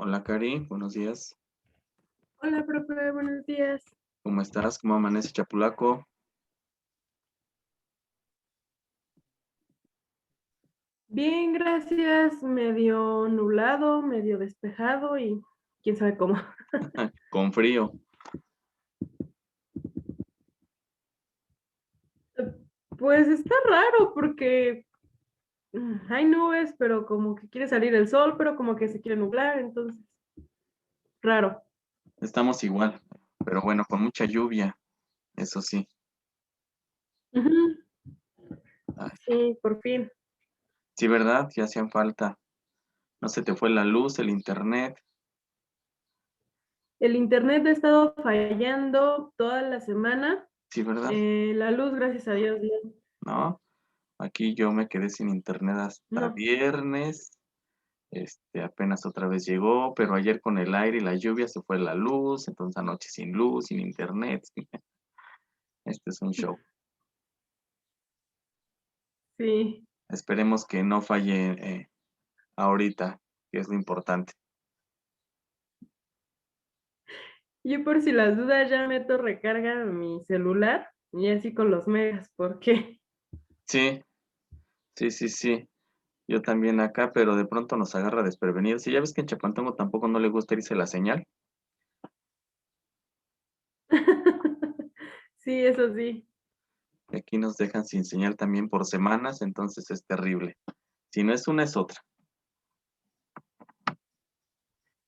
Hola, Cari, buenos días. Hola, profe, buenos días. ¿Cómo estás? ¿Cómo amanece Chapulaco? Bien, gracias. Medio nublado, medio despejado y quién sabe cómo. Con frío. Pues está raro porque hay nubes, pero como que quiere salir el sol, pero como que se quiere nublar, entonces, raro. Estamos igual, pero bueno, con mucha lluvia, eso sí. Ujú. Ay, Sí, por fin. sí, ¿verdad? Ya hacían falta. No se te fue la luz, el internet. El internet ha estado fallando toda la semana. Sí, ¿verdad? La luz, gracias a Dios, ¿No? Aquí yo me quedé sin internet hasta no. viernes. Apenas otra vez llegó, pero ayer con el aire y la lluvia se fue la luz, entonces anoche sin luz, sin internet. Este es un show. Sí. Esperemos que no falle ahorita, que es lo importante. Yo por si las dudas ya meto recarga en mi celular y así con los megas, porque Sí, sí, sí, sí. Yo también acá, pero de pronto nos agarra desprevenidos. Y ya ves que en Chapantongo tampoco no le gusta irse la señal. sí, eso sí. Y aquí nos dejan sin señal también por semanas, entonces es terrible. Si no es una, es otra.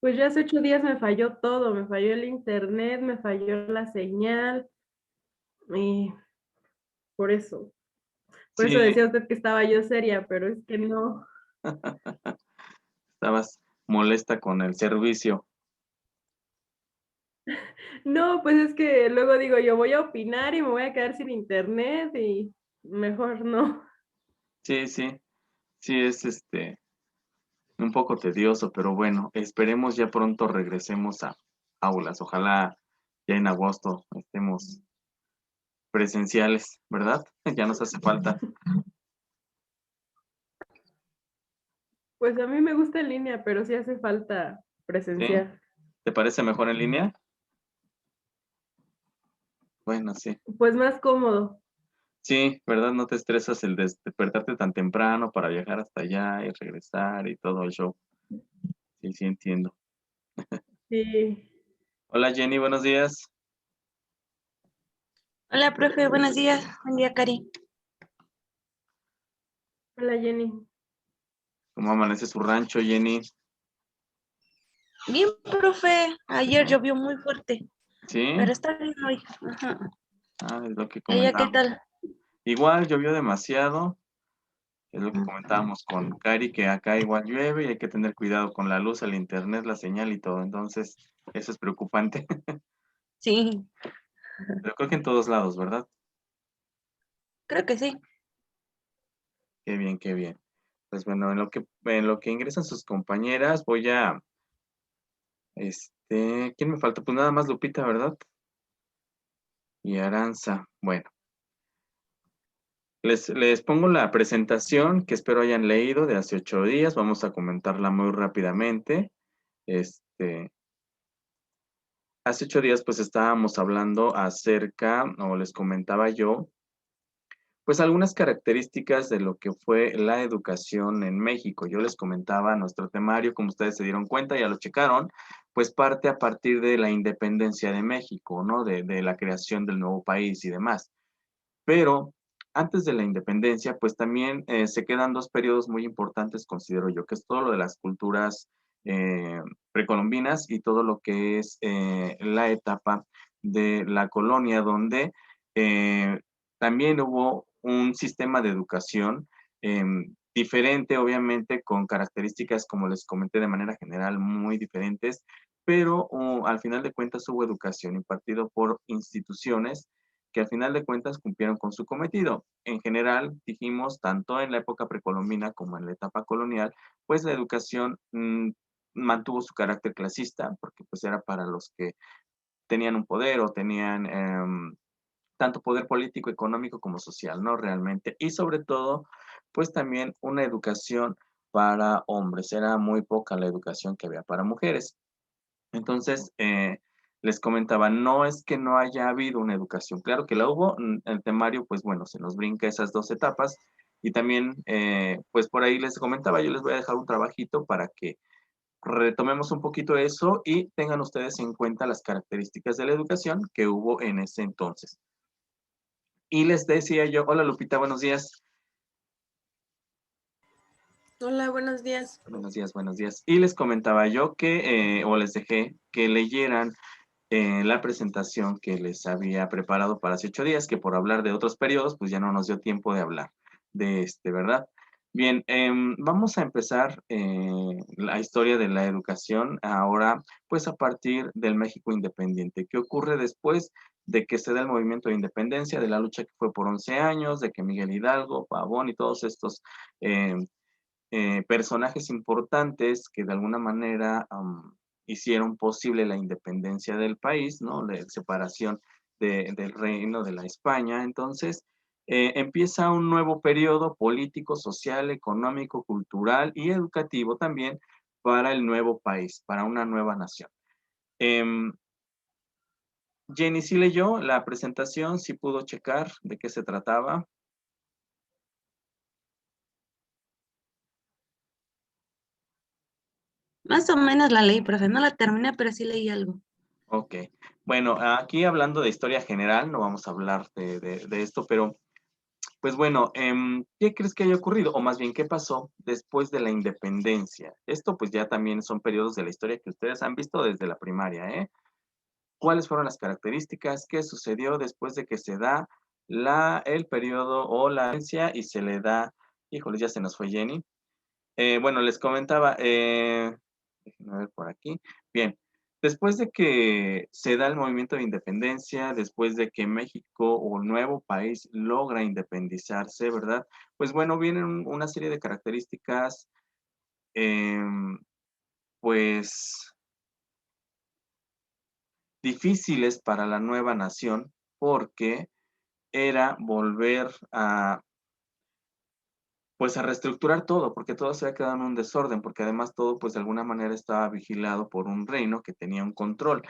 Pues ya hace 8 días me falló todo, me falló el internet, me falló la señal, y por eso. Por eso Sí, decía usted que estaba yo seria, pero es que no. estabas molesta con el servicio. No, pues es que luego digo, yo voy a opinar y me voy a quedar sin internet y mejor no. Sí, sí, sí es un poco tedioso, pero bueno, esperemos ya pronto regresemos a aulas. Ojalá ya en agosto estemos presenciales, ¿verdad? Ya nos hace falta. Pues a mí me gusta en línea, pero sí hace falta ¿Sí? presencial. ¿Te parece mejor en línea? Bueno, sí. Pues más cómodo. Sí, ¿verdad? No te estresas el despertarte tan temprano para viajar hasta allá y regresar y todo el show. Sí, sí, entiendo. Sí. Hola Jenny, buenos días. Hola, profe, buenos días. Buen día, Cari. Hola, Jenny. ¿Cómo amanece su rancho, Jenny? Bien, profe. Ayer llovió muy fuerte, Sí, pero está bien hoy. Ajá. es lo que ¿Ella qué comentábamos. tal? Igual llovió demasiado, es lo que comentábamos con Cari, que acá igual llueve y hay que tener cuidado con la luz, el internet, la señal y todo. Entonces, eso es preocupante. Sí, Pero creo que en todos lados, ¿verdad? creo que sí. Qué bien, qué bien. Pues bueno, en lo que ingresan sus compañeras, voy a, ¿quién me falta? Pues nada más Lupita, ¿verdad? Y Aranza. Bueno, les pongo la presentación que espero hayan leído de hace 8 días. Vamos a comentarla muy rápidamente. Este, Hace 8 días pues estábamos hablando acerca, o les comentaba yo, pues algunas características de lo que fue la educación en México. Yo les comentaba nuestro temario, como ustedes se dieron cuenta, ya lo checaron, pues parte a partir de la independencia de México, ¿no? De la creación del nuevo país y demás. Pero antes de la independencia, pues también se quedan dos periodos muy importantes, considero yo, que es todo lo de las culturas precolombinas y todo lo que es la etapa de la colonia, donde eh, también hubo un sistema de educación diferente, obviamente, con características, como les comenté de manera general, muy diferentes, pero al final de cuentas hubo educación impartido por instituciones que al final de cuentas cumplieron con su cometido. En general, dijimos, tanto en la época precolombina como en la etapa colonial, pues la educación mantuvo su carácter clasista, porque pues era para los que tenían un poder o tenían tanto poder político, económico como social, ¿no? Realmente. Y sobre todo, pues también una educación para hombres, era muy poca la educación que había para mujeres. Entonces, les comentaba, no es que no haya habido una educación, claro que la hubo, el temario, pues bueno, se nos brinca esas 2 etapas y también, pues por ahí les comentaba, yo les voy a dejar un trabajito para que retomemos un poquito eso y tengan ustedes en cuenta las características de la educación que hubo en ese entonces. Y les decía yo, hola Lupita, buenos días. Hola, buenos días. Buenos días, buenos días. Y les comentaba yo que, o les dejé que leyeran la presentación que les había preparado para hace 8 días, que por hablar de otros periodos, pues ya no nos dio tiempo de hablar de este, ¿verdad? Bien, vamos a empezar la historia de la educación ahora, pues a partir del México independiente. ¿Qué ocurre después de que se da el movimiento de independencia, de la lucha que fue por 11 años, de que Miguel Hidalgo, Pavón y todos estos personajes importantes que de alguna manera hicieron posible la independencia del país, ¿no? La separación del reino de la España. Entonces, empieza un nuevo periodo político, social, económico, cultural y educativo también para el nuevo país, para una nueva nación. Jenny sí leyó la presentación, sí pudo checar de qué se trataba. Más o menos la leí, profe. No la terminé, pero sí leí algo. Ok, bueno, aquí hablando de historia general, no vamos a hablar de esto, pero pues bueno, ¿qué crees que haya ocurrido? O más bien, ¿qué pasó después de la independencia? Esto pues ya también son periodos de la historia que ustedes han visto desde la primaria, ¿eh? ¿Cuáles fueron las características? ¿Qué sucedió después de que se da el periodo o la herencia y se le da, híjole, ya se nos fue Jenny. Bueno, les comentaba, déjenme ver por aquí. Bien, después de que se da el movimiento de independencia, después de que México o nuevo país logra independizarse, ¿verdad? Pues bueno, vienen una serie de características, em, pues difíciles para la nueva nación, porque era volver a pues a reestructurar todo, porque todo se había quedado en un desorden, porque además todo, pues de alguna manera estaba vigilado por un reino que tenía un control.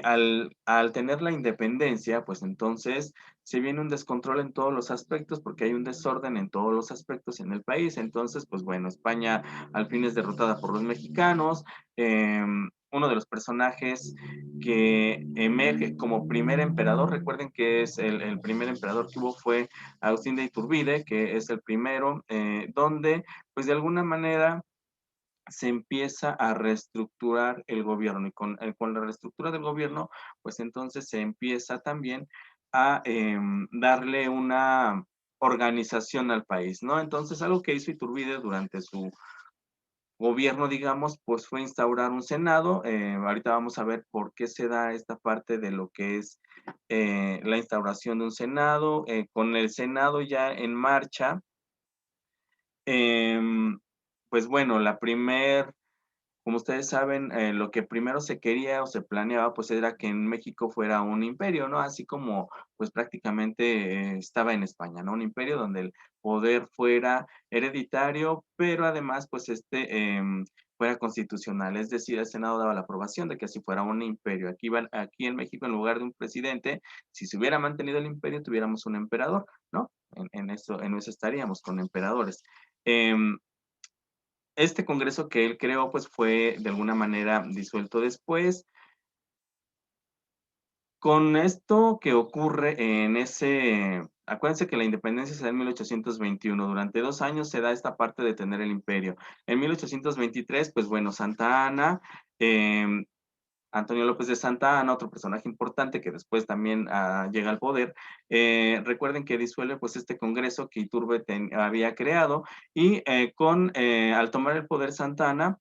Al tener la independencia, pues entonces se viene un descontrol en todos los aspectos, porque hay un desorden en todos los aspectos en el país. Entonces, pues bueno, España al fin es derrotada por los mexicanos. Uno de los personajes que emerge como primer emperador, recuerden que es el primer emperador que hubo fue Agustín de Iturbide, que es el primero, donde pues de alguna manera se empieza a reestructurar el gobierno y con la reestructura del gobierno, pues entonces se empieza también a darle una organización al país, ¿no? Entonces algo que hizo Iturbide durante su gobierno, digamos, pues fue instaurar un Senado. Ahorita vamos a ver por qué se da esta parte de lo que es la instauración de un Senado. Con el Senado ya en marcha, pues bueno, como ustedes saben, lo que primero se quería o se planeaba, pues era que en México fuera un imperio, ¿no? Así como, pues prácticamente estaba en España, ¿no? Un imperio donde el poder fuera hereditario, pero además, pues fuera constitucional, es decir, el Senado daba la aprobación de que así fuera un imperio. Aquí en México, en lugar de un presidente, si se hubiera mantenido el imperio, tuviéramos un emperador, ¿no? En eso estaríamos, con emperadores. Este congreso que él creó, pues fue de alguna manera disuelto después. Con esto que ocurre acuérdense que la independencia se da en 1821, durante 2 años se da esta parte de tener el imperio. En 1823, pues bueno, Santa Anna, Antonio López de Santa Anna, otro personaje importante que después también llega al poder, recuerden que disuelve pues este congreso que Iturbe había creado y al tomar el poder Santa Anna,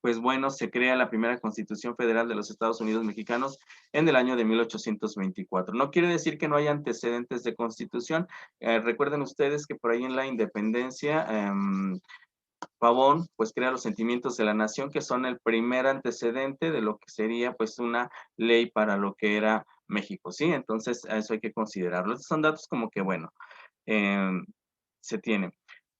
pues bueno, se crea la primera Constitución Federal de los Estados Unidos Mexicanos en el año de 1824. No quiere decir que no haya antecedentes de constitución. Recuerden ustedes que por ahí en la independencia, Pavón pues crea los sentimientos de la nación, que son el primer antecedente de lo que sería pues una ley para lo que era México, ¿sí? Entonces, a eso hay que considerarlo. Estos son datos como que, bueno, se tienen.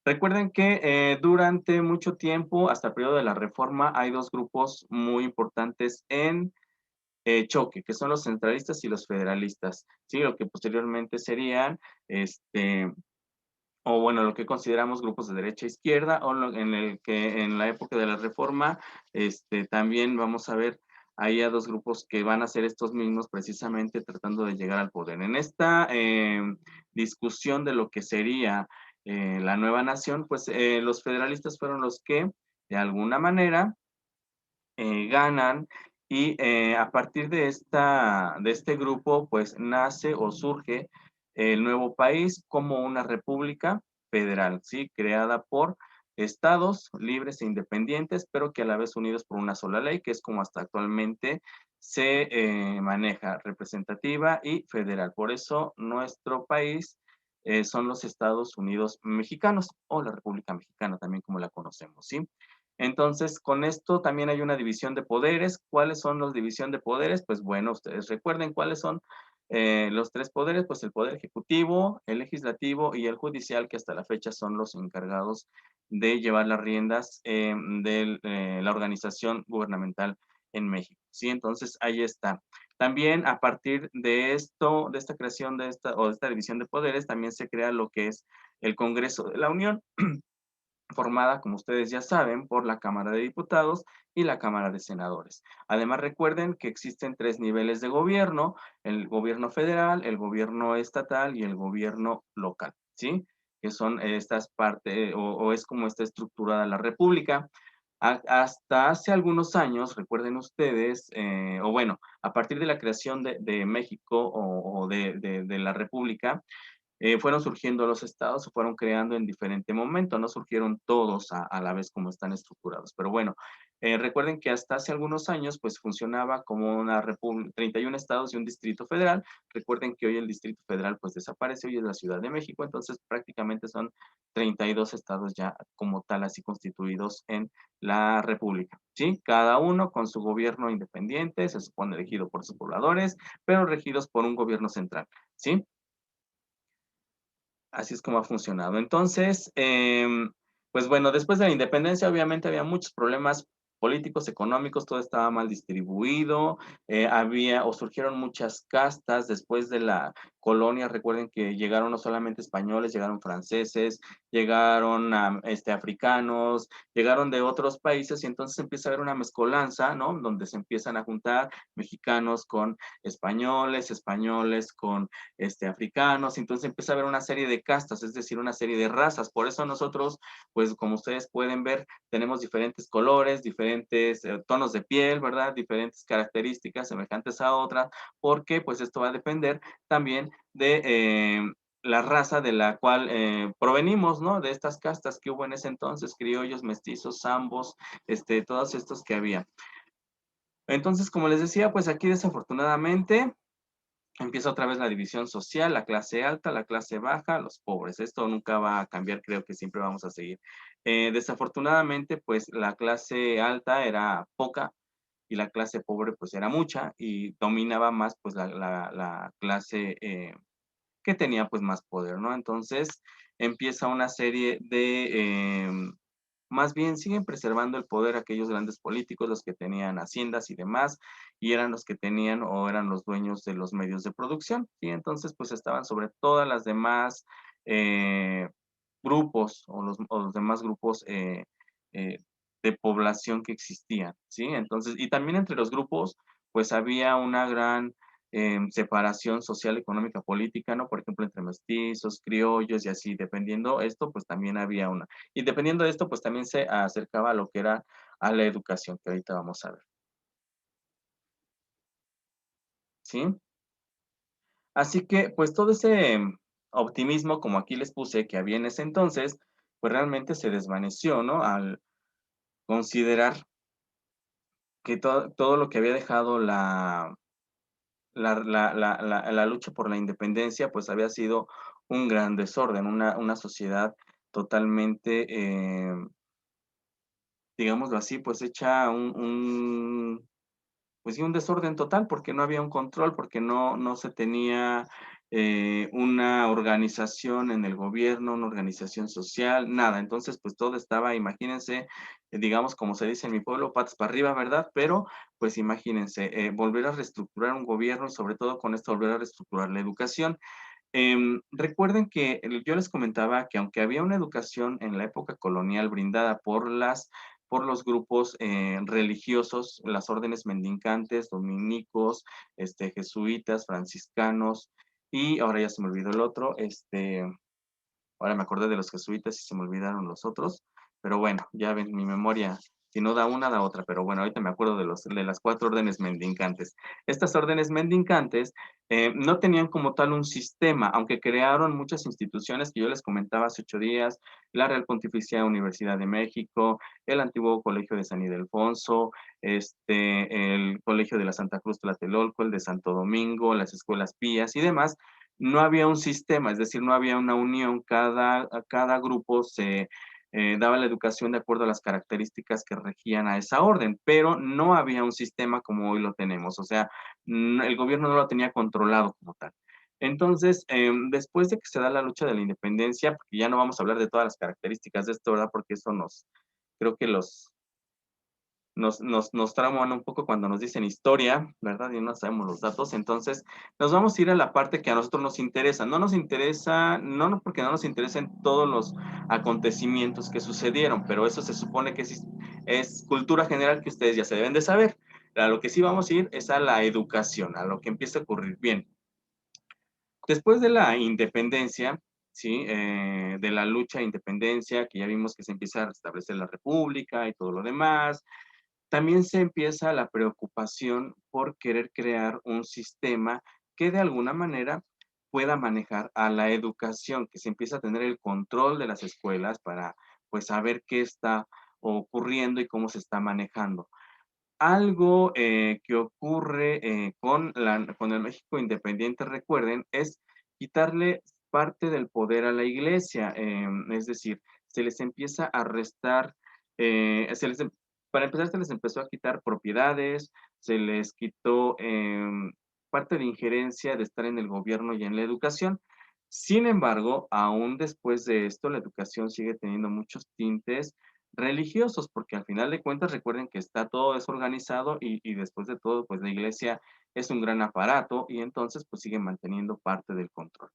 Recuerden que durante mucho tiempo, hasta el periodo de la Reforma, hay dos grupos muy importantes en choque, que son los centralistas y los federalistas, ¿sí? Lo que posteriormente serían, o bueno, lo que consideramos grupos de derecha e izquierda, o en el que en la época de la Reforma, también vamos a ver ahí a dos grupos que van a ser estos mismos precisamente tratando de llegar al poder. En esta discusión de lo que sería la nueva nación, pues los federalistas fueron los que de alguna manera ganan y a partir de este grupo, pues nace o surge el nuevo país como una república federal, ¿sí? Creada por estados libres e independientes, pero que a la vez unidos por una sola ley, que es como hasta actualmente se maneja, representativa y federal. Por eso nuestro país son los Estados Unidos mexicanos o la República Mexicana, también como la conocemos, ¿sí? Entonces, con esto también hay una división de poderes. ¿Cuáles son las división de poderes? Pues bueno, ustedes recuerden cuáles son los tres poderes, pues el poder ejecutivo, el legislativo y el judicial, que hasta la fecha son los encargados de llevar las riendas de la organización gubernamental en México. Sí, entonces ahí está. También a partir de esto, de esta creación de esta división de poderes, también se crea lo que es el Congreso de la Unión, formada, como ustedes ya saben, por la Cámara de Diputados y la Cámara de Senadores. Además, recuerden que existen tres niveles de gobierno: el gobierno federal, el gobierno estatal y el gobierno local, ¿sí? Que son estas partes, o es como está estructurada la República. Hasta hace algunos años, recuerden ustedes, o bueno, a partir de la creación de México o de la República, fueron surgiendo los estados, se fueron creando en diferente momento, no surgieron todos a la vez como están estructurados. Pero bueno, recuerden que hasta hace algunos años pues funcionaba como una república, 31 estados y un distrito federal. Recuerden que hoy el distrito federal pues desaparece, hoy es la Ciudad de México, entonces prácticamente son 32 estados ya como tal así constituidos en la república, ¿sí? Cada uno con su gobierno independiente, se supone elegido por sus pobladores, pero regidos por un gobierno central, ¿sí? Así es como ha funcionado. Entonces, pues bueno, después de la independencia, obviamente había muchos problemas políticos, económicos, todo estaba mal distribuido, había o surgieron muchas castas después de la colonia. Recuerden que llegaron no solamente españoles, llegaron franceses, llegaron africanos, llegaron de otros países y entonces empieza a haber una mezcolanza, ¿no? Donde se empiezan a juntar mexicanos con españoles, españoles con africanos, entonces empieza a haber una serie de castas, es decir, una serie de razas. Por eso nosotros, pues como ustedes pueden ver, tenemos diferentes colores, diferentes tonos de piel, ¿verdad? Diferentes características semejantes a otras, porque pues esto va a depender también de la raza de la cual provenimos, ¿no? De estas castas que hubo en ese entonces, criollos, mestizos, zambos, todos estos que había. Entonces, como les decía, pues aquí desafortunadamente empieza otra vez la división social, la clase alta, la clase baja, los pobres. Esto nunca va a cambiar, creo que siempre vamos a seguir. Desafortunadamente, pues la clase alta era poca y la clase pobre pues era mucha y dominaba más pues la clase que tenía pues más poder, ¿no? Entonces empieza una serie de más bien siguen preservando el poder aquellos grandes políticos, los que tenían haciendas y demás, y eran los que tenían o eran los dueños de los medios de producción, y entonces pues estaban sobre todas las demás eh, grupos o los demás grupos eh, de población que existían, ¿sí? Entonces, y también entre los grupos pues había una gran separación social, económica, política, ¿no? Por ejemplo, entre mestizos, criollos y así, dependiendo esto, pues también había una. Y dependiendo de esto, pues también se acercaba a lo que era a la educación, que ahorita vamos a ver, ¿sí? Así que, pues todo ese optimismo, como aquí les puse, que había en ese entonces, pues realmente se desvaneció, ¿no? Al considerar que todo lo que había dejado la lucha por la independencia, pues había sido un gran desorden, una sociedad totalmente, digámoslo así, pues hecha pues sí, un desorden total, porque no había un control, porque no se tenía una organización en el gobierno, una organización social, nada. Entonces, pues todo estaba, imagínense, digamos, como se dice en mi pueblo, patas para arriba, ¿verdad? Pero, pues imagínense, volver a reestructurar un gobierno y sobre todo con esto volver a reestructurar la educación. Recuerden que yo les comentaba que aunque había una educación en la época colonial brindada por los grupos religiosos, las órdenes mendicantes, dominicos, jesuitas, franciscanos, y ahora ya se me olvidó el otro, ahora me acordé de los jesuitas y se me olvidaron los otros, pero bueno, ya ven, mi memoria, si no da una, da otra, pero bueno, ahorita me acuerdo de las 4 órdenes mendicantes. Estas órdenes mendicantes no tenían como tal un sistema, aunque crearon muchas instituciones que yo les comentaba hace 8 días, la Real Pontificia Universidad de México, el antiguo Colegio de San Ildefonso, el Colegio de la Santa Cruz Tlatelolco, el de Santo Domingo, las escuelas pías y demás. No había un sistema, es decir, no había una unión, cada grupo se daba la educación de acuerdo a las características que regían a esa orden, pero no había un sistema como hoy lo tenemos, o sea, el gobierno no lo tenía controlado como tal. Entonces, después de que se da la lucha de la independencia, porque ya no vamos a hablar de todas las características de esto, ¿verdad? Porque eso creo que nos trauman un poco cuando nos dicen historia, ¿verdad? Y no sabemos los datos, entonces nos vamos a ir a la parte que a nosotros nos interesa. No nos interesa, no porque no nos interesen todos los acontecimientos que sucedieron, pero eso se supone que es cultura general que ustedes ya se deben de saber. A lo que sí vamos a ir es a la educación, a lo que empieza a ocurrir. Bien, después de la independencia, ¿sí? De la lucha de independencia, que ya vimos que se empieza a restablecer la república y todo lo demás, también se empieza la preocupación por querer crear un sistema que de alguna manera pueda manejar a la educación, que se empieza a tener el control de las escuelas para pues saber qué está ocurriendo y cómo se está manejando. Algo que ocurre con el México independiente, recuerden, es quitarle parte del poder a la iglesia, es decir, se les empieza a restar, para empezar se les empezó a quitar propiedades, se les quitó parte de injerencia de estar en el gobierno y en la educación. Sin embargo, aún después de esto, la educación sigue teniendo muchos tintes religiosos, porque al final de cuentas recuerden que está todo desorganizado y después de todo, pues la iglesia es un gran aparato y entonces pues sigue manteniendo parte del control.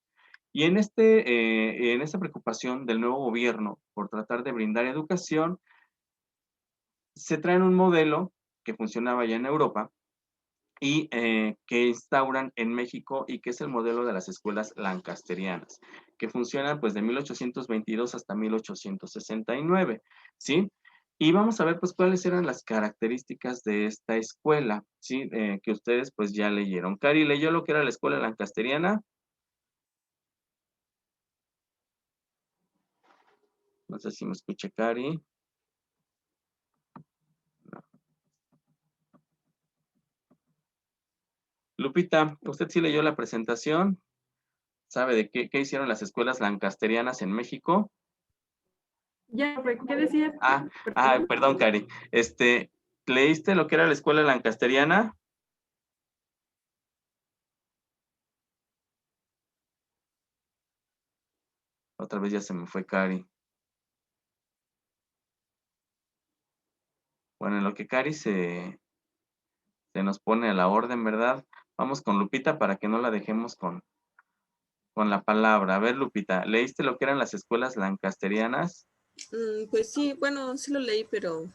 Y en esta preocupación del nuevo gobierno por tratar de brindar educación, se traen un modelo que funcionaba ya en Europa y que instauran en México y que es el modelo de las escuelas lancasterianas, que funcionan pues de 1822 hasta 1869, ¿sí? Y vamos a ver pues cuáles eran las características de esta escuela, ¿sí? Que ustedes pues ya leyeron. Cari, ¿leyó lo que era la escuela lancasteriana? No sé si me escuche Cari. No. Lupita, ¿usted sí leyó la presentación? ¿Sabe de qué hicieron las escuelas lancasterianas en México? Ya, ¿qué decía? Perdón. Perdón, Cari. ¿Leíste lo que era la escuela lancasteriana? Otra vez ya se me fue Cari. Bueno, en lo que Cari se nos pone a la orden, ¿verdad? Vamos con Lupita para que no la dejemos con la palabra. A ver, Lupita, ¿leíste lo que eran las escuelas lancasterianas? Pues sí, bueno, sí lo leí, pero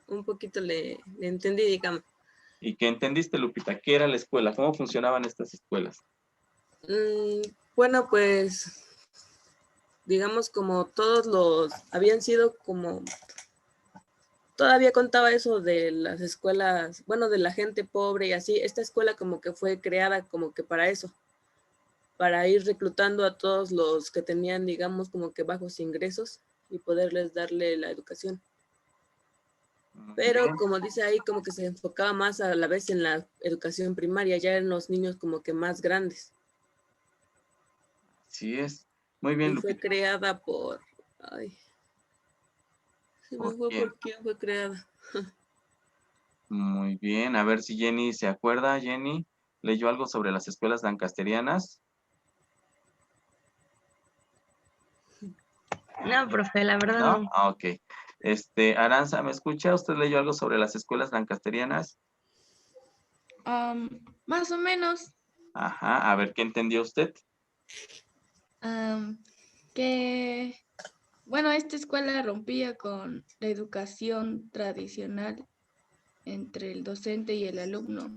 un poquito le entendí, digamos. ¿Y qué entendiste, Lupita? ¿Qué era la escuela? ¿Cómo funcionaban estas escuelas? Bueno, pues digamos como todos los habían sido como, todavía contaba eso de las escuelas, bueno, de la gente pobre y así. Esta escuela como que fue creada como que para eso, para ir reclutando a todos los que tenían, digamos, como que bajos ingresos y poderles darle la educación. Pero Bien, como dice ahí, como que se enfocaba más a la vez en la educación primaria, ya en los niños como que más grandes. así es. Muy bien, Y fue Lupita. creada por, ay, se me ¿Por fue quién? por quién fue creada. Muy bien. A ver si Jenny se acuerda. Jenny, ¿leyó algo sobre las escuelas lancasterianas? No, profe, la verdad ¿No? no. Ah, ok. Aranza, ¿me escucha? ¿Usted leyó algo sobre las escuelas lancasterianas? Más o menos, Ajá, a ver, ¿qué entendió usted? que, bueno, esta escuela rompía con la educación tradicional entre el docente y el alumno.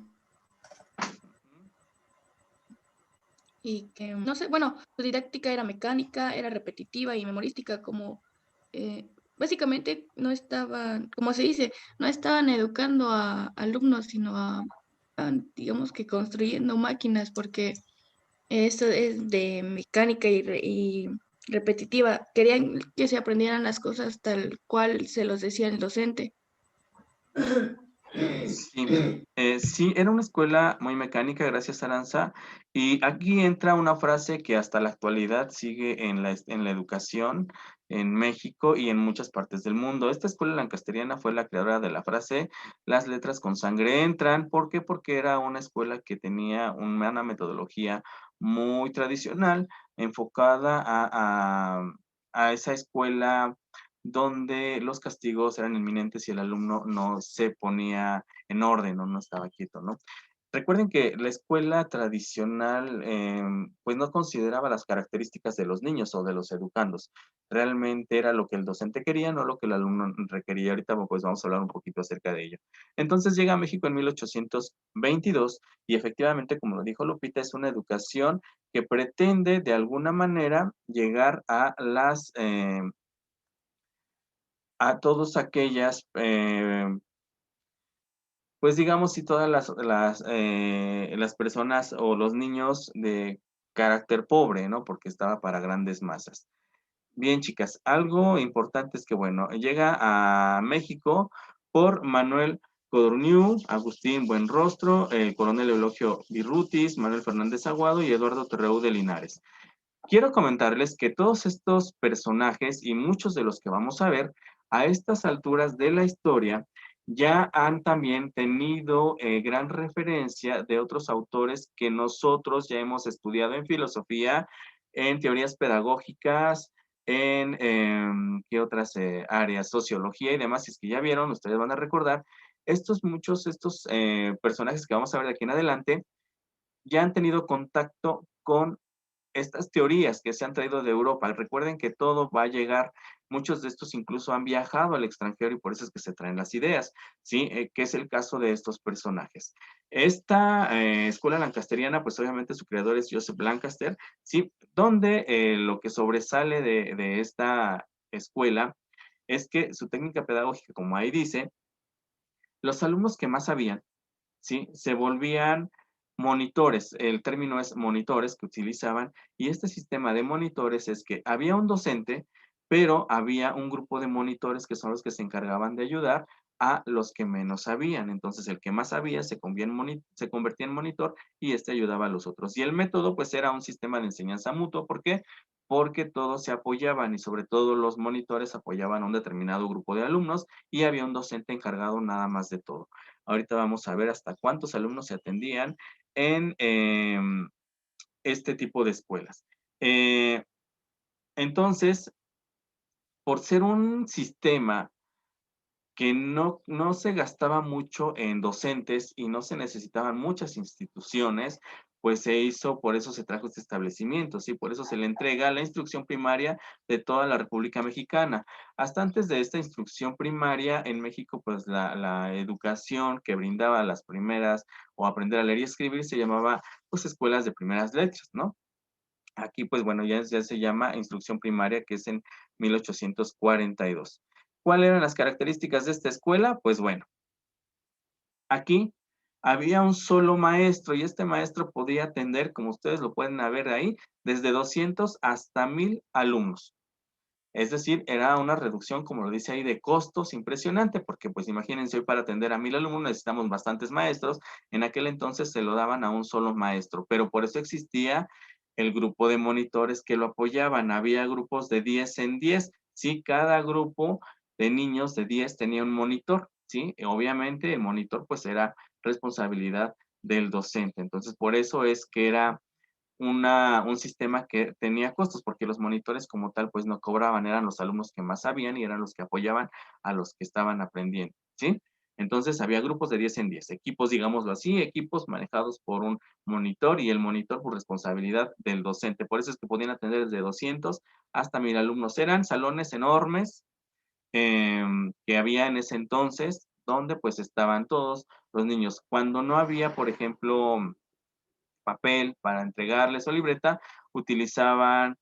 Y que, no sé, bueno, su didáctica era mecánica, era repetitiva y memorística, como básicamente no estaban, como se dice, no estaban educando a alumnos, sino digamos que construyendo máquinas, porque eso es de mecánica y repetitiva. Querían que se aprendieran las cosas tal cual se los decía el docente. Sí, sí, era una escuela muy mecánica, gracias Aranza, y aquí entra una frase que hasta la actualidad sigue en la educación en México y en muchas partes del mundo. Esta escuela lancasteriana fue la creadora de la frase "las letras con sangre entran". ¿Por qué? Porque era una escuela que tenía una metodología muy tradicional, enfocada a esa escuela donde los castigos eran inminentes y el alumno no se ponía en orden o no estaba quieto, ¿no? Recuerden que la escuela tradicional, pues no consideraba las características de los niños o de los educandos. Realmente era lo que el docente quería, no lo que el alumno requería. Ahorita pues vamos a hablar un poquito acerca de ello. Entonces llega a México en 1822 y efectivamente, como lo dijo Lupita, es una educación que pretende de alguna manera llegar a todas aquellas, pues digamos, si todas las personas o los niños de carácter pobre, ¿no? Porque estaba para grandes masas. Bien, chicas, algo importante es que, bueno, llega a México por Manuel Codorniu, Agustín Buenrostro, el coronel Eulogio Virrutis, Manuel Fernández Aguado y Eduardo Terreu de Linares. Quiero comentarles que todos estos personajes y muchos de los que vamos a ver a estas alturas de la historia ya han también tenido gran referencia de otros autores que nosotros ya hemos estudiado en filosofía, en teorías pedagógicas, en ¿qué otras áreas? Sociología y demás. Si es que ya vieron, ustedes van a recordar, muchos estos personajes que vamos a ver de aquí en adelante ya han tenido contacto con estas teorías que se han traído de Europa. Recuerden que todo va a llegar, muchos de estos incluso han viajado al extranjero y por eso es que se traen las ideas, ¿sí? Que es el caso de estos personajes. Esta escuela lancasteriana, pues obviamente su creador es Joseph Lancaster, ¿sí? Donde lo que sobresale de esta escuela es que su técnica pedagógica, como ahí dice, los alumnos que más sabían, ¿sí? Se volvían monitores, el término es monitores que utilizaban, y este sistema de monitores es que había un docente, pero había un grupo de monitores que son los que se encargaban de ayudar a los que menos sabían. Entonces, el que más sabía se convertía en monitor y este ayudaba a los otros. Y el método, pues, era un sistema de enseñanza mutuo. ¿Por qué? Porque todos se apoyaban y sobre todo los monitores apoyaban a un determinado grupo de alumnos y había un docente encargado nada más de todo. Ahorita vamos a ver hasta cuántos alumnos se atendían en este tipo de escuelas. Entonces, por ser un sistema que no se gastaba mucho en docentes y no se necesitaban muchas instituciones, pues se hizo, por eso se trajo este establecimiento, ¿sí? Por eso se le entrega la instrucción primaria de toda la República Mexicana. Hasta antes de esta instrucción primaria en México, pues la educación que brindaba las primeras o aprender a leer y escribir se llamaba, pues, escuelas de primeras letras, ¿no? Aquí, pues bueno, ya se llama instrucción primaria, que es en 1842. ¿Cuáles eran las características de esta escuela? Pues bueno, aquí había un solo maestro y este maestro podía atender, como ustedes lo pueden ver ahí, desde 200 hasta 1000 alumnos. Es decir, era una reducción, como lo dice ahí, de costos impresionante, porque pues imagínense, hoy para atender a 1000 alumnos necesitamos bastantes maestros. En aquel entonces se lo daban a un solo maestro, pero por eso existía el grupo de monitores que lo apoyaban. Había grupos de 10 en 10, ¿sí? Cada grupo de niños de 10 tenía un monitor, ¿sí? Y obviamente el monitor pues era responsabilidad del docente. Entonces, por eso es que era un sistema que tenía costos, porque los monitores como tal, pues no cobraban, eran los alumnos que más sabían y eran los que apoyaban a los que estaban aprendiendo, ¿sí? Entonces había grupos de 10 en 10, equipos, digámoslo así, equipos manejados por un monitor y el monitor por responsabilidad del docente. Por eso es que podían atender desde 200 hasta 1000 alumnos. Eran salones enormes que había en ese entonces, donde pues estaban todos los niños. Cuando no había, por ejemplo, papel para entregarles o libreta, utilizaban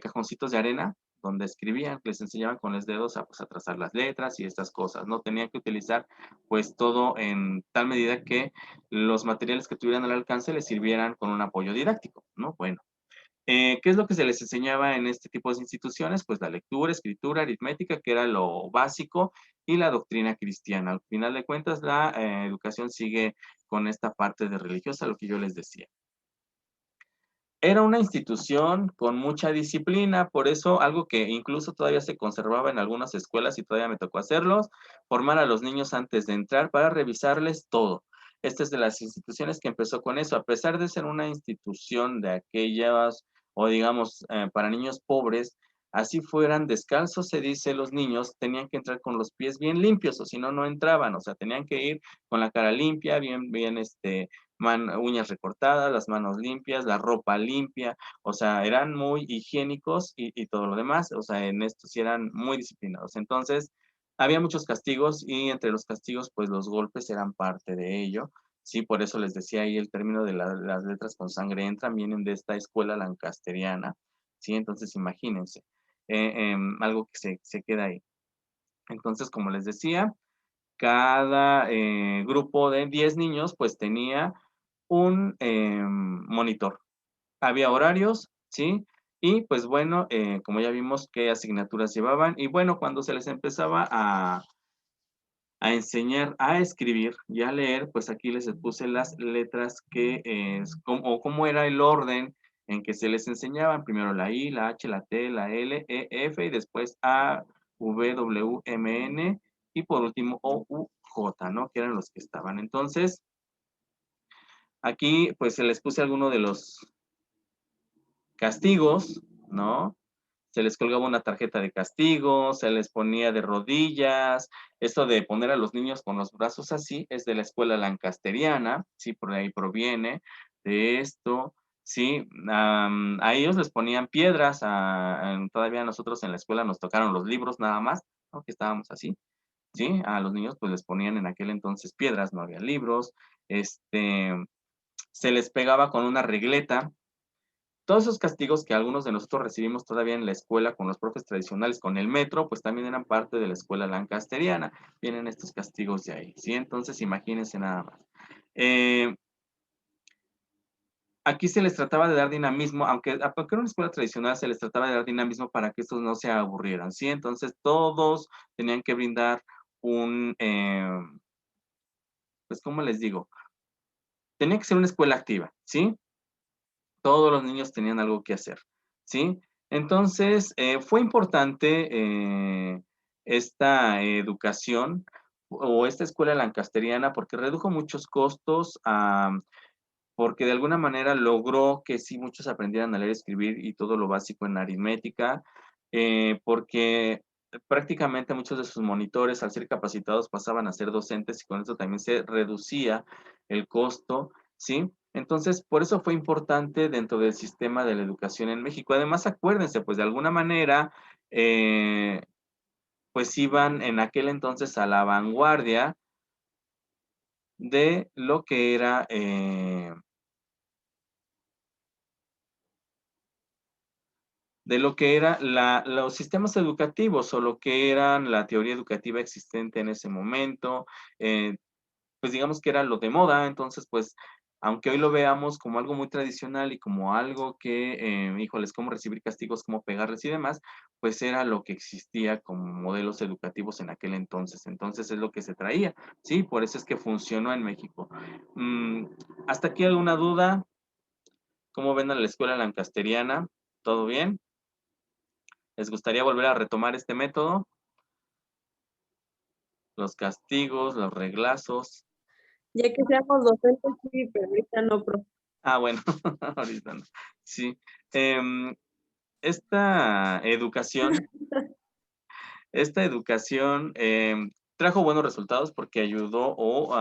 cajoncitos de arena donde escribían, les enseñaban con los dedos a, pues, a trazar las letras y estas cosas, ¿no? Tenían que utilizar pues todo en tal medida que los materiales que tuvieran al alcance les sirvieran con un apoyo didáctico, ¿no? Bueno, ¿qué es lo que se les enseñaba en este tipo de instituciones? Pues la lectura, escritura, aritmética, que era lo básico, y la doctrina cristiana. Al final de cuentas, la educación sigue con esta parte de religiosa, lo que yo les decía. Era una institución con mucha disciplina, por eso algo que incluso todavía se conservaba en algunas escuelas y todavía me tocó hacerlos, formar a los niños antes de entrar para revisarles todo. Esta es de las instituciones que empezó con eso, a pesar de ser una institución de aquellas, o digamos, para niños pobres, así fueran descalzos, se dice, los niños tenían que entrar con los pies bien limpios, o si no, no entraban, o sea, tenían que ir con la cara limpia, bien, uñas recortadas, las manos limpias, la ropa limpia, o sea, eran muy higiénicos y todo lo demás, o sea, en esto sí eran muy disciplinados. Entonces, había muchos castigos y entre los castigos, pues los golpes eran parte de ello. Sí, por eso les decía ahí el término de las letras con sangre entran, vienen de esta escuela lancasteriana, ¿sí? Entonces, imagínense, algo que se queda ahí. Entonces, como les decía, cada grupo de 10 niños pues tenía un monitor. Había horarios, ¿sí? Y pues bueno, como ya vimos qué asignaturas llevaban. Y bueno, cuando se les empezaba a enseñar a escribir y a leer, pues aquí les puse las letras que, o cómo era el orden en que se les enseñaban. Primero la I, la H, la T, la L, E, F y después A, V, W, M, N y por último O, U, J, ¿no? Que eran los que estaban. Entonces, aquí pues se les puse alguno de los castigos, ¿no? Se les colgaba una tarjeta de castigo, se les ponía de rodillas. Esto de poner a los niños con los brazos así es de la escuela lancasteriana, sí, por ahí proviene de esto, sí. A ellos les ponían piedras, todavía nosotros en la escuela nos tocaron los libros nada más, ¿no? Que estábamos así, sí. A los niños pues les ponían en aquel entonces piedras, no había libros, se les pegaba con una regleta. Todos esos castigos que algunos de nosotros recibimos todavía en la escuela con los profes tradicionales, con el metro, pues también eran parte de la escuela lancasteriana. Vienen estos castigos de ahí, ¿sí? Entonces, imagínense nada más. Aquí se les trataba de dar dinamismo, aunque era una escuela tradicional, se les trataba de dar dinamismo para que estos no se aburrieran, ¿sí? Entonces, todos tenían que brindar pues, ¿cómo les digo? Tenía que ser una escuela activa, ¿sí? Todos los niños tenían algo que hacer, ¿sí? Entonces, fue importante esta educación o esta escuela lancasteriana porque redujo muchos costos, porque de alguna manera logró que sí muchos aprendieran a leer, escribir y todo lo básico en aritmética, porque prácticamente muchos de sus monitores, al ser capacitados, pasaban a ser docentes y con eso también se reducía el costo, ¿sí? Entonces, por eso fue importante dentro del sistema de la educación en México. Además, acuérdense, pues de alguna manera, pues iban en aquel entonces a la vanguardia de lo que era los sistemas educativos o lo que era la teoría educativa existente en ese momento, pues digamos que era lo de moda, entonces pues aunque hoy lo veamos como algo muy tradicional y como algo que, híjoles, cómo recibir castigos, cómo pegarles y demás, pues era lo que existía como modelos educativos en aquel entonces es lo que se traía, ¿sí? Por eso es que funcionó en México. ¿Hasta aquí alguna duda? ¿Cómo ven a la escuela lancasteriana? ¿Todo bien? ¿Les gustaría volver a retomar este método? Los castigos, los reglazos. Ya que seamos docentes, sí, pero ahorita no, profe. Ah, bueno, ahorita no. Sí. Esta educación trajo buenos resultados porque ayudó o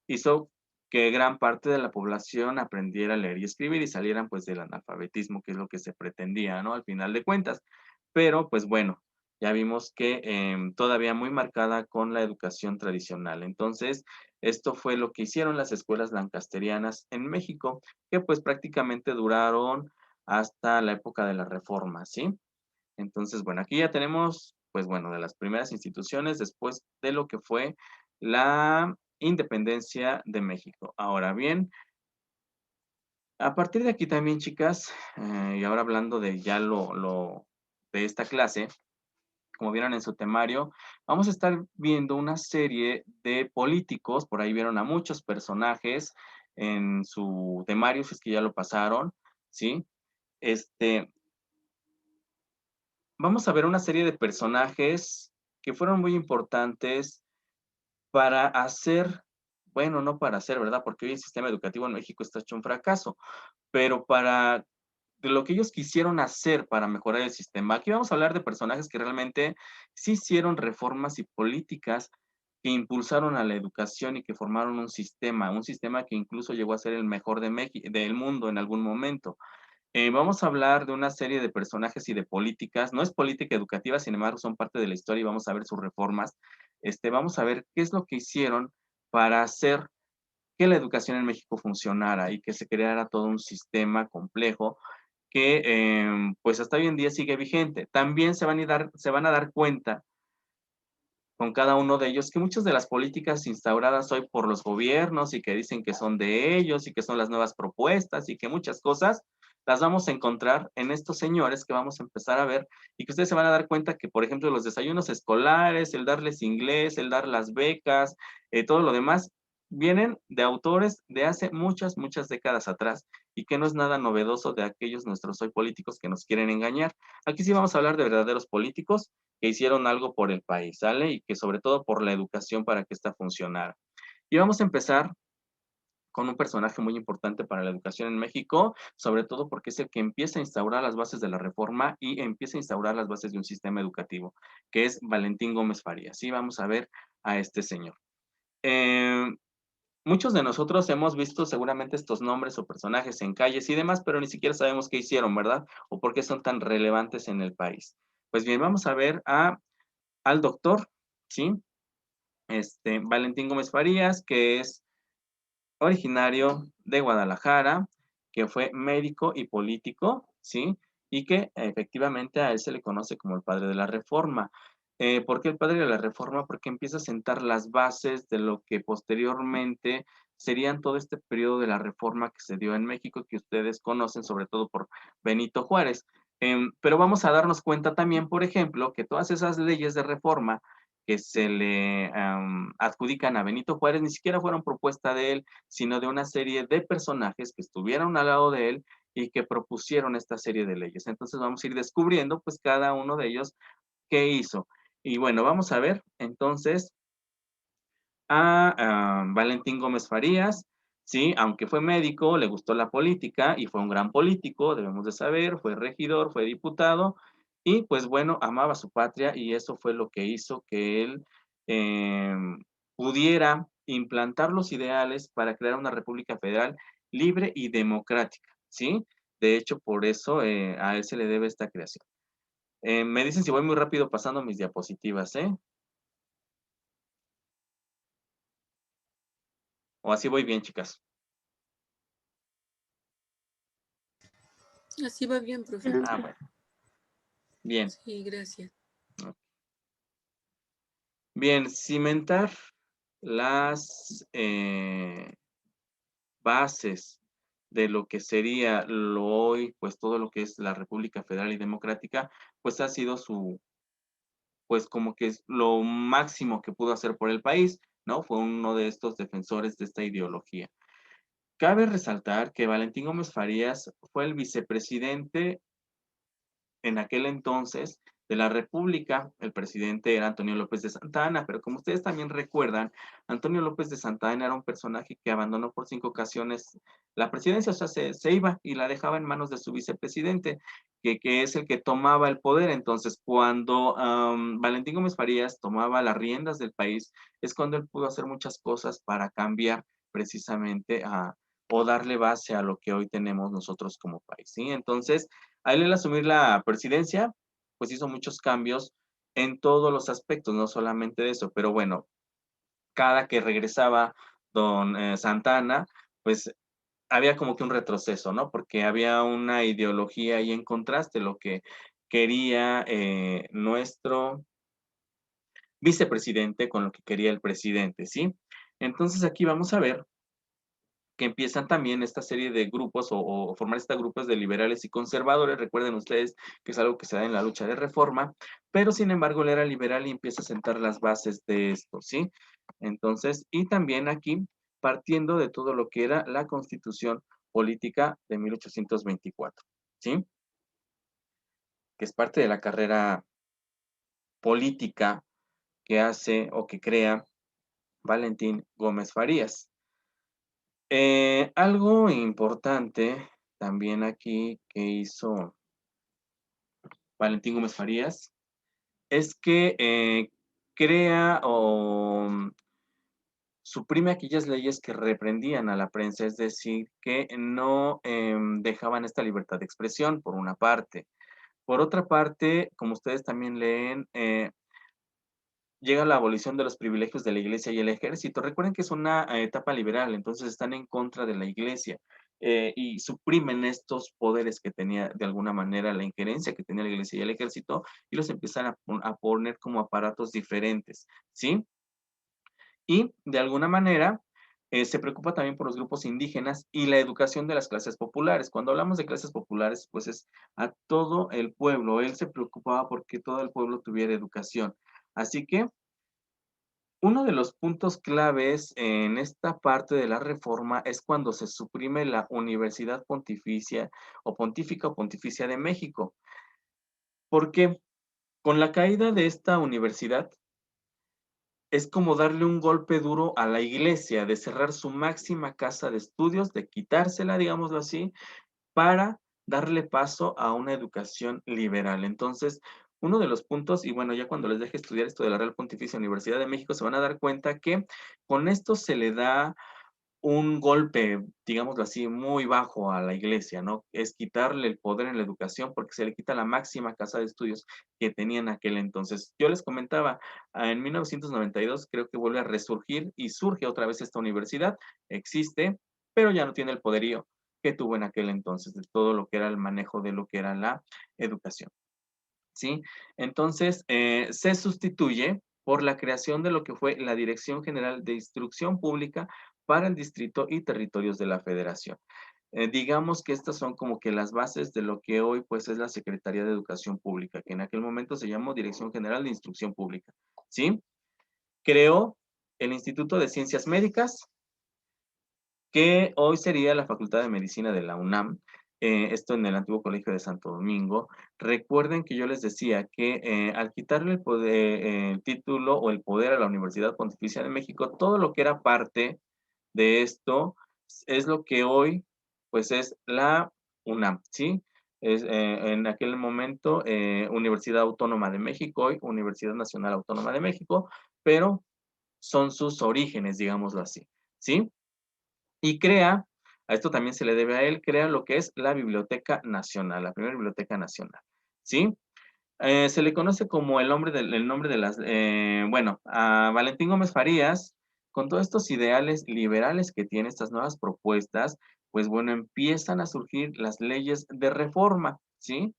hizo que gran parte de la población aprendiera a leer y escribir y salieran pues del analfabetismo, que es lo que se pretendía, ¿no? Al final de cuentas. Pero pues bueno, ya vimos que todavía muy marcada con la educación tradicional. Entonces, esto fue lo que hicieron las escuelas lancasterianas en México, que pues prácticamente duraron hasta la época de la Reforma, ¿sí? Entonces, bueno, aquí ya tenemos, pues bueno, de las primeras instituciones después de lo que fue la independencia de México. Ahora bien, a partir de aquí también, chicas, y ahora hablando de ya de esta clase, como vieron en su temario, vamos a estar viendo una serie de políticos, por ahí vieron a muchos personajes en su temario, si es que ya lo pasaron, ¿sí? Este, Vamos a ver una serie de personajes que fueron muy importantes para hacer, bueno, no para hacer, ¿verdad? Porque hoy el sistema educativo en México está hecho un fracaso, pero para de lo que ellos quisieron hacer para mejorar el sistema. Aquí vamos a hablar de personajes que realmente sí hicieron reformas y políticas que impulsaron a la educación y que formaron un sistema que incluso llegó a ser el mejor del mundo en algún momento. Vamos a hablar de una serie de personajes y de políticas. No es política educativa, sin embargo, son parte de la historia y vamos a ver sus reformas. Vamos a ver qué es lo que hicieron para hacer que la educación en México funcionara y que se creara todo un sistema complejo que, pues, hasta hoy en día sigue vigente. También se van a dar cuenta con cada uno de ellos que muchas de las políticas instauradas hoy por los gobiernos y que dicen que son de ellos y que son las nuevas propuestas y que muchas cosas las vamos a encontrar en estos señores que vamos a empezar a ver y que ustedes se van a dar cuenta que, por ejemplo, los desayunos escolares, el darles inglés, el dar las becas, todo lo demás, vienen de autores de hace muchas, muchas décadas atrás y que no es nada novedoso de aquellos nuestros hoy políticos que nos quieren engañar. Aquí sí vamos a hablar de verdaderos políticos que hicieron algo por el país, ¿sale? Y que sobre todo por la educación para que ésta funcionara. Y vamos a empezar con un personaje muy importante para la educación en México, sobre todo porque es el que empieza a instaurar las bases de la reforma y empieza a instaurar las bases de un sistema educativo, que es Valentín Gómez Farías. Sí, vamos a ver a este señor. Eh, Muchos de nosotros hemos visto seguramente estos nombres o personajes en calles y demás, pero ni siquiera sabemos qué hicieron, ¿verdad? O por qué son tan relevantes en el país. Pues bien, vamos a ver al doctor, ¿sí? Valentín Gómez Farías, que es originario de Guadalajara, que fue médico y político, ¿sí? Y que efectivamente a él se le conoce como el padre de la reforma. ¿Por qué el padre de la reforma? Porque empieza a sentar las bases de lo que posteriormente serían todo este periodo de la reforma que se dio en México, que ustedes conocen sobre todo por Benito Juárez. Pero vamos a darnos cuenta también, por ejemplo, que todas esas leyes de reforma que se le adjudican a Benito Juárez ni siquiera fueron propuesta de él, sino de una serie de personajes que estuvieron al lado de él y que propusieron esta serie de leyes. Entonces vamos a ir descubriendo pues cada uno de ellos qué hizo. Y bueno, vamos a ver entonces a Valentín Gómez Farías, sí, aunque fue médico, le gustó la política y fue un gran político, debemos de saber, fue regidor, fue diputado y pues bueno, amaba su patria y eso fue lo que hizo que él eh, pudiera implantar los ideales para crear una república federal libre y democrática, ¿sí? De hecho, por eso a él se le debe esta creación. Me dicen si voy muy rápido pasando mis diapositivas, ¿eh? O así voy bien, chicas. Así va bien, profe. Ah, bueno. Bien, Sí, gracias. bien, cimentar las bases de lo que sería lo hoy, pues todo lo que es la República Federal y Democrática, pues ha sido pues como que es lo máximo que pudo hacer por el país, ¿no? Fue uno de estos defensores de esta ideología. Cabe resaltar que Valentín Gómez Farías fue el vicepresidente en aquel entonces de la República. El presidente era Antonio López de Santa Anna, pero como ustedes también recuerdan, Antonio López de Santa Anna era un personaje que abandonó por 5 ocasiones la presidencia, o sea, se iba y la dejaba en manos de su vicepresidente, que es el que tomaba el poder. Entonces, cuando Valentín Gómez Farías tomaba las riendas del país, es cuando él pudo hacer muchas cosas para cambiar precisamente o darle base a lo que hoy tenemos nosotros como país, ¿sí? Entonces, a él al asumir la presidencia, pues hizo muchos cambios en todos los aspectos, no solamente de eso, pero bueno, cada que regresaba don Santana, pues había como que un retroceso, ¿no? Porque había una ideología ahí en contraste, lo que quería nuestro vicepresidente con lo que quería el presidente, ¿sí? Entonces aquí vamos a ver que empiezan también esta serie de grupos o formar estos grupos de liberales y conservadores. Recuerden ustedes que es algo que se da en la lucha de reforma, pero sin embargo él era liberal y empieza a sentar las bases de esto, ¿sí? Entonces, y también aquí partiendo de todo lo que era la Constitución Política de 1824, ¿sí? Que es parte de la carrera política que hace o que crea Valentín Gómez Farías. Algo importante también aquí que hizo Valentín Gómez Farías es que crea o suprime aquellas leyes que reprendían a la prensa, es decir, que no dejaban esta libertad de expresión, por una parte. Por otra parte, como ustedes también leen, llega la abolición de los privilegios de la iglesia y el ejército. Recuerden que es una etapa liberal, entonces están en contra de la iglesia y suprimen estos poderes que tenía de alguna manera la injerencia que tenía la iglesia y el ejército y los empiezan a poner como aparatos diferentes, ¿sí? Y de alguna manera se preocupa también por los grupos indígenas y la educación de las clases populares. Cuando hablamos de clases populares, pues es a todo el pueblo. Él se preocupaba porque todo el pueblo tuviera educación. Así que uno de los puntos claves en esta parte de la reforma es cuando se suprime la Universidad Pontificia o Pontificia de México. Porque con la caída de esta universidad es como darle un golpe duro a la iglesia, de cerrar su máxima casa de estudios, de quitársela, digámoslo así, para darle paso a una educación liberal. Entonces, uno de los puntos, y bueno, ya cuando les deje estudiar esto de la Real Pontificia Universidad de México, se van a dar cuenta que con esto se le da un golpe, digámoslo así, muy bajo a la iglesia, ¿no? Es quitarle el poder en la educación porque se le quita la máxima casa de estudios que tenía en aquel entonces. Yo les comentaba, en 1992 creo que vuelve a resurgir y surge otra vez esta universidad, existe, pero ya no tiene el poderío que tuvo en aquel entonces, de todo lo que era el manejo de lo que era la educación, ¿sí? Entonces, se sustituye por la creación de lo que fue la Dirección General de Instrucción Pública para el Distrito y Territorios de la Federación. Digamos que estas son como que las bases de lo que hoy pues es la Secretaría de Educación Pública, que en aquel momento se llamó Dirección General de Instrucción Pública, ¿sí? Creó el Instituto de Ciencias Médicas, que hoy sería la Facultad de Medicina de la UNAM, esto en el antiguo Colegio de Santo Domingo. Recuerden que yo les decía que al quitarle el poder, el título o el poder a la Universidad Pontificia de México, todo lo que era parte de esto es lo que hoy, pues es la UNAM, ¿sí? Es, en aquel momento, Universidad Autónoma de México, hoy Universidad Nacional Autónoma de México, pero son sus orígenes, digámoslo así, ¿sí? Y crea, a esto también se le debe a él, crea lo que es la Biblioteca Nacional, la primera Biblioteca Nacional, ¿sí? Se le conoce como el nombre de las, bueno, a Valentín Gómez Farías, con todos estos ideales liberales que tiene, estas nuevas propuestas, pues bueno, empiezan a surgir las leyes de reforma, ¿sí?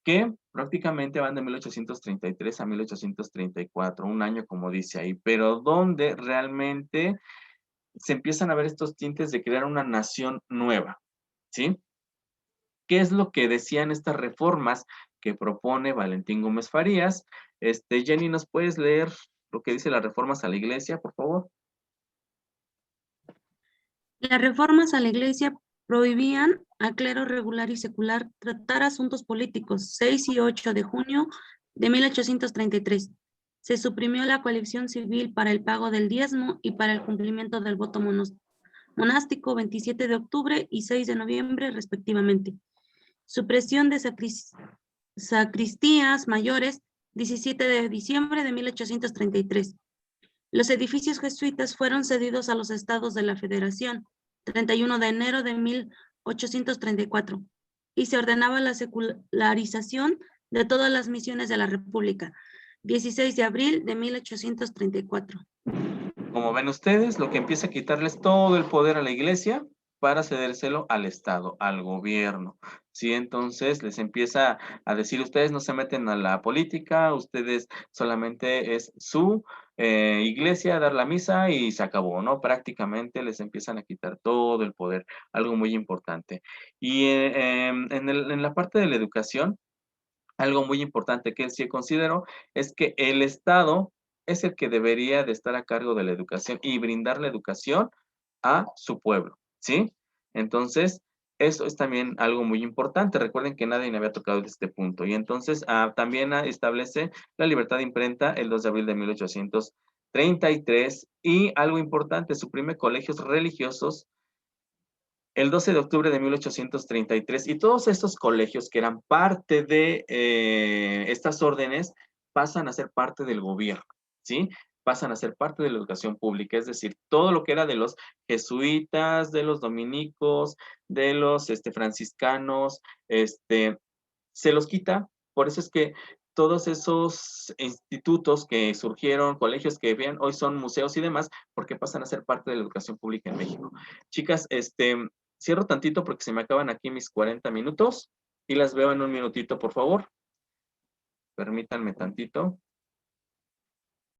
Que prácticamente van de 1833 a 1834, un año como dice ahí, pero donde realmente se empiezan a ver estos tintes de crear una nación nueva, ¿sí? ¿Qué es lo que decían estas reformas que propone Valentín Gómez Farías? Jenny, ¿nos puedes leer lo que dice las reformas a la iglesia, por favor? Las reformas a la Iglesia prohibían al clero regular y secular tratar asuntos políticos. 6 y 8 de junio de 1833. Se suprimió la coalición civil para el pago del diezmo y para el cumplimiento del voto monástico, 27 de octubre y 6 de noviembre respectivamente. Supresión de sacristías mayores, 17 de diciembre de 1833. Los edificios jesuitas fueron cedidos a los estados de la Federación, 31 de enero de 1834, y se ordenaba la secularización de todas las misiones de la República, 16 de abril de 1834. Como ven ustedes, lo que empieza a quitarles todo el poder a la iglesia para cedérselo al Estado, al gobierno. ¿Sí? Entonces les empieza a decir, ustedes no se meten a la política, ustedes solamente es su iglesia, dar la misa y se acabó, ¿no? Prácticamente les empiezan a quitar todo el poder, algo muy importante. Y en la parte de la educación, algo muy importante que sí considero es que el Estado es el que debería de estar a cargo de la educación y brindar la educación a su pueblo, ¿sí? Entonces, eso es también algo muy importante. Recuerden que nadie me había tocado este punto. Y entonces también establece la libertad de imprenta el 2 de abril de 1833. Y algo importante, suprime colegios religiosos el 12 de octubre de 1833, y todos estos colegios que eran parte de estas órdenes pasan a ser parte del gobierno, ¿sí? Pasan a ser parte de la educación pública, es decir, todo lo que era de los jesuitas, de los dominicos, de los franciscanos, se los quita. Por eso es que todos esos institutos que surgieron, colegios que bien hoy son museos y demás, porque pasan a ser parte de la educación pública en México. Chicas, cierro tantito porque se me acaban aquí mis 40 minutos y las veo en un minutito, por favor. Permítanme tantito.